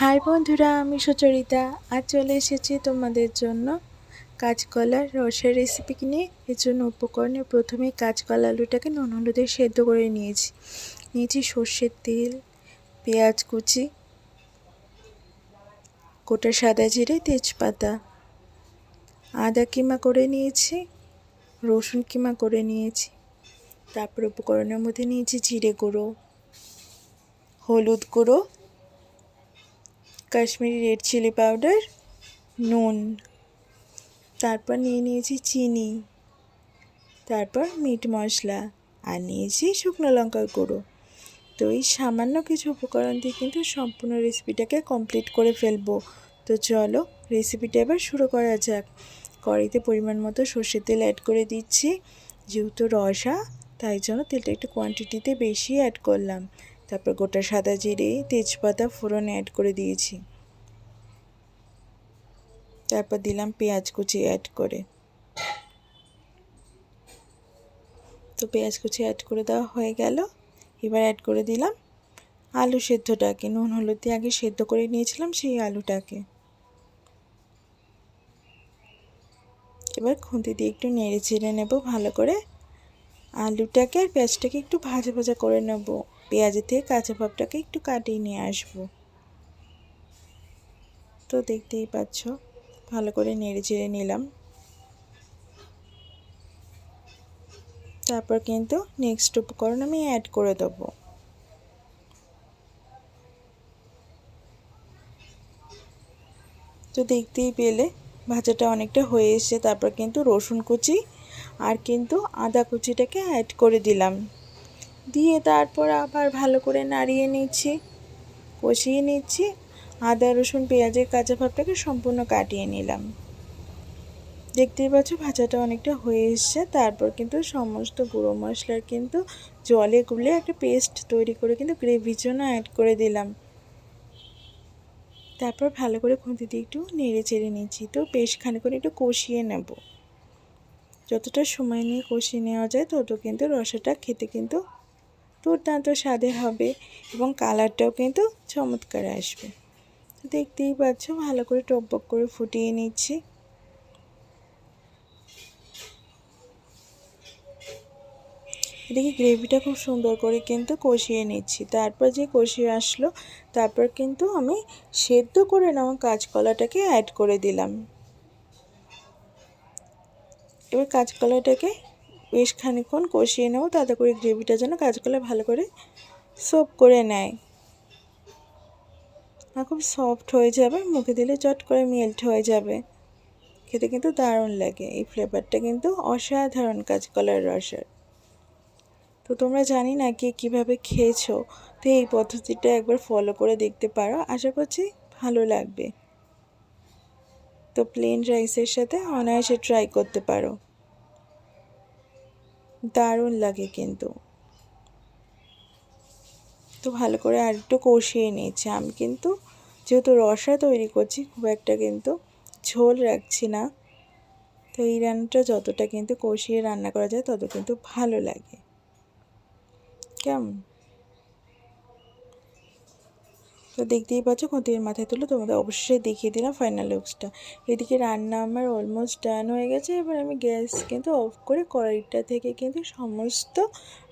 High বন্ধুরা, আমি সুচরিতা। আজ চলে এসেছি তোমাদের জন্য কাঁচকলার রসের রেসিপি নিয়ে। এর জন্য উপকরণে প্রথমেই কাঁচকলা আলুটাকে নুন হলুদে সেদ্ধ করে নিয়েছি সর্ষের তেল, পেঁয়াজ কুচি, গোটা সাদা জিরে, তেজপাতা, আদা কিমা করে নিয়েছি, রসুন কিমা করে নিয়েছি। তারপর উপকরণের মধ্যে নিয়েছি জিরে গুঁড়ো, হলুদ গুঁড়ো, কাশ্মীরি রেড চিলি পাউডার, নুন, তারপর নিয়েছি চিনি, তারপর মিট মশলা, আর নিয়েছি শুকনো লঙ্কার গুঁড়ো। তো এই সামান্য কিছু উপকরণ দিয়ে কিন্তু সম্পূর্ণ রেসিপিটাকে কমপ্লিট করে ফেলবো। তো চলো রেসিপিটা এবার শুরু করা যাক। কড়াইতে পরিমাণ মতো সর্ষের তেল অ্যাড করে দিচ্ছি। যেহেতু রসা, তাই জন্য তেলটা একটু কোয়ান্টিটিতে বেশি অ্যাড করলাম। তারপর গোটা সাদা জিরে, তেজপাতা ফোড়নে অ্যাড করে দিয়েছি। তারপর দিলাম পেঁয়াজ কুচি অ্যাড করে। তো পেঁয়াজ কুচি অ্যাড করে দেওয়া হয়ে গেল। এবার অ্যাড করে দিলাম আলু সেদ্ধটাকে, নুন হলুদ দিয়ে আগে সেদ্ধ করে নিয়েছিলাম সেই আলুটাকে। এবার খুন্তি দিয়ে একটু নেড়ে চেড়ে নেব ভালো করে। আলুটাকে আর পেঁয়াজটাকে একটু ভাজা ভাজা করে নেব। পেঁয়াজের থেকে কাঁচা ভাবটাকে একটু কাটিয়ে নিয়ে আসবো। তো দেখতেই পাচ্ছ ভালো করে নেড়ে চেড়ে নিলাম। তারপর কিন্তু নেক্সট উপকরণ আমি অ্যাড করে দেবো। তো দেখতেই পেলে ভাজাটা অনেকটা হয়ে এসছে। তারপর কিন্তু রসুন কুচি আর কিন্তু আদা কুচিটাকে অ্যাড করে দিলাম। দিয়ে তারপর আবার ভালো করে নাড়িয়ে নিচ্ছি, কষিয়ে নিচ্ছি। আদা রসুন পেঁয়াজের কাঁচা ভাবটাকে সম্পূর্ণ কাটিয়ে নিলাম। দেখতেই পাচ্ছ ভাজাটা অনেকটা হয়ে এসছে। তারপর কিন্তু সমস্ত গুঁড়ো মশলার কিন্তু জলে গুলে একটা পেস্ট তৈরি করে কিন্তু গ্রেভির জন্য অ্যাড করে দিলাম। তারপর ভালো করে খুন্তি দিয়ে একটু নেড়ে চেড়ে নিচ্ছি। তো বেশ খানিকক্ষণ একটু কষিয়ে নেব। যতটা সময় নিয়ে কষিয়ে নেওয়া যায় তত কিন্তু রসাটা খেতে কিন্তু দুর্দান্ত স্বাদের হবে এবং কালারটাও কিন্তু চমৎকার আসবে। তো দেখতেই পাচ্ছ ভালো করে টকবক করে ফুটিয়ে নিচ্ছি। এদিকে গ্রেভিটা খুব সুন্দর করে কিন্তু কষিয়ে নিচ্ছি। তারপর যে কষিয়ে আসলো, তারপর কিন্তু আমি সেদ্ধ করে নেওয়া কাঁচকলাটাকে অ্যাড করে দিলাম। এবার কাঁচকলাটাকে বেশ খানিকক্ষণ কষিয়ে নেব, তাতে করে গ্রেভিটা যেন কাঁচকলা ভালো করে সোপ করে নেয় আর খুব সফট হয়ে যাবে, মুখে দিলে চট করে মেল্ট হয়ে যাবে। খেতে কিন্তু দারুণ লাগে। এই ফ্লেভারটা কিন্তু অসাধারণ কাঁচকলার রসের। তো তোমরা জানি না কে কীভাবে খেয়েছো, তো এই পদ্ধতিটা একবার ফলো করে দেখতে পারো, আশা করছি ভালো লাগবে। তো প্লেন রাইসের সাথে অনায়াসে ট্রাই করতে পারো, দারুণ লাগে কিন্তু। তো ভালো করে আর একটু কষিয়ে নিয়েছি। আমি কিন্তু যেহেতু রসা তৈরি করছি, খুব একটা কিন্তু ঝোল রাখছি না। তো এই রান্নাটা যতটা কিন্তু কষিয়ে রান্না করা যায় তত কিন্তু ভালো লাগে। কেমন? তো দেখতেই পাচ্ছ খুঁতির মাথায় তুলে তোমাদের অবশ্যই দেখিয়ে দিলাম ফাইনাল লুকসটা। এদিকে রান্না আমার অলমোস্ট ডান হয়ে গেছে। এবার আমি গ্যাস কিন্তু অফ করে কড়াইটা থেকে কিন্তু সমস্ত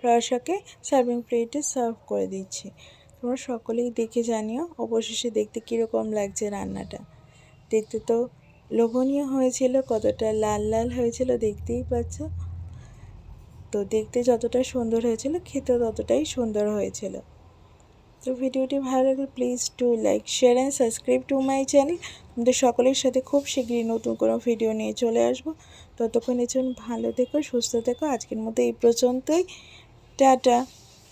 রসাকে সার্ভিং প্লেটে সার্ভ করে দিচ্ছি। তোমরা সকলেই দেখে জানিও অবশেষে দেখতে কীরকম লাগছে রান্নাটা। দেখতে তো লোভনীয় হয়েছিল, কতটা লাল লাল হয়েছিল দেখতেই পাচ্ছ। তো দেখতে যতটা সুন্দর হয়েছিল খেতেও ততটাই সুন্দর হয়েছিল। তো ভিডিওটি ভালো লাগলে please do like, share and subscribe to my channel. আমাদের সকলের সাথে খুব শীঘ্রই নতুন কোনো ভিডিও নিয়ে চলে আসবো। ততক্ষণের জন্য ভালো থেকো, সুস্থ থেকো। আজকের মতো এই পর্যন্তই। টাটা।